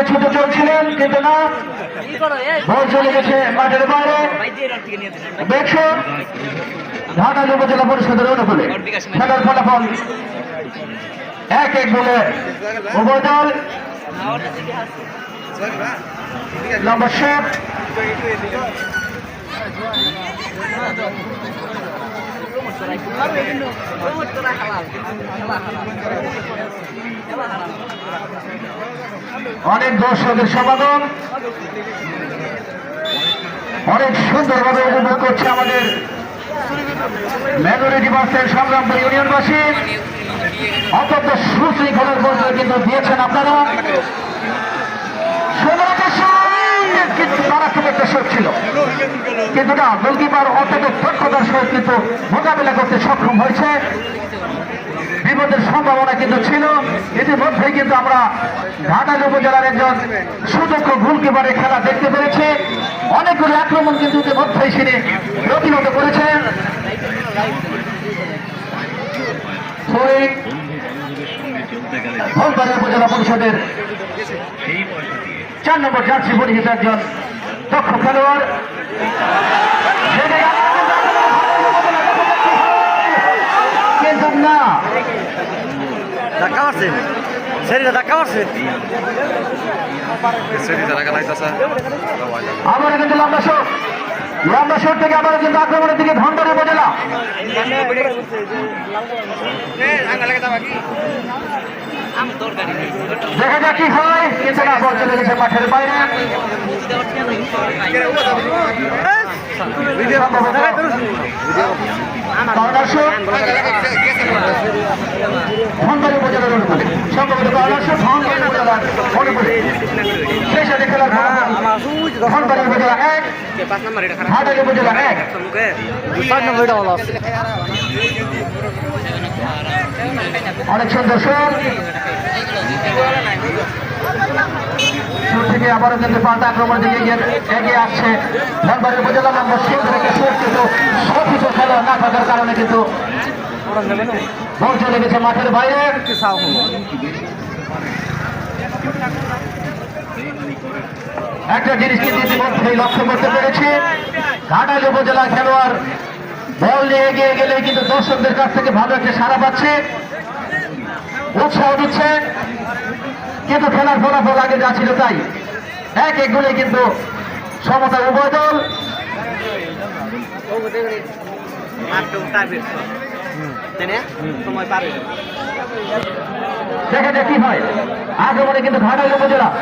ছুটে চলছিলেন, কিন্তু না, বল চলে গেছে মাঠের বাইরে। দেখছেন ঢাকা উপজেলা পরিষদের অনুকূলে খেলার ফলাফল 1-1 বলে উভয় দল। নম্বর 7 অনেক দর্শকের সমাগম, অনেক সুন্দরভাবে উপভোগ করছে আমাদের মেজরিটি বাসের সংগ্রামপুর ইউনিয়নবাসী। অত্যন্ত সুশৃঙ্খলার পর্যায়ে কিন্তু দিয়েছেন আপনারা। তারা খুব একটা শোক ছিল, কিন্তু না, গোলকিপার অত্যন্ত দক্ষতার সহিত কিন্তু মোকাবিলা করতে সক্ষম হয়েছে। বিপদের সম্ভাবনা কিন্তু ছিল। ইতিমধ্যেই কিন্তু আমরা ঘাটাল উপজেলার একজন সুদক্ষ গোলকিপারের খেলা দেখতে পেরেছি। অনেকগুলো আক্রমণ কিন্তু ইতিমধ্যেই তিনি প্রতিহত করেছেন। ধনবাড়ী উপজেলা পরিষদের 4 নম্বর জার্সি পরিহিত একজন দক্ষ খেলোয়াড়। কিন্তু না, ধাক্কা মারছে, শরীরে ধাক্কা মারছে। আবার কিন্তু লম্বা শট থেকে আবার কিন্তু আক্রমণের দিকে ধনবাড়ী উপজেলা। দেখা যাক কি হয়, কিন্তু না, বল চলে গেছে মাঠের বাইরে। ধনবাড়ী উপজেলার অনুকূলে সম্ভবত ধনবাড়ী উপজেলার অনুকূলে সেই সাথে খেলার ধনবাড়ী উপজেলা 1, ঘাটাল উপজেলা 1। অনেক সুন্দর শট থেকে আবারও কিন্তু পাল্টা আক্রমণ দিকে এগিয়ে আসছে ধনবাড়ী উপজেলা। নম্বর 7 থেকে কিন্তু সঠিক খেলা না থাকার কারণে কিন্তু বল চলে গেছে মাঠের বাইরে। একটা জিনিস কিন্তু ইতিমধ্যেই লক্ষ্য করতে পেরেছি, ঘাটাল উপজেলা খেলোয়াড় বল নিয়ে এগিয়ে গেলে কিন্তু দর্শকদের কাছ থেকে ভালো একটা সাড়া পাচ্ছে, উৎসাহ দিচ্ছে। কিন্তু খেলার ফলাফল আগে যা ছিল তাই, 1-1 গোলে কিন্তু সমতা উভয় দল। দেখা যাক কি হয়। আক্রমণে কিন্তু ঘাটাল উপজেলা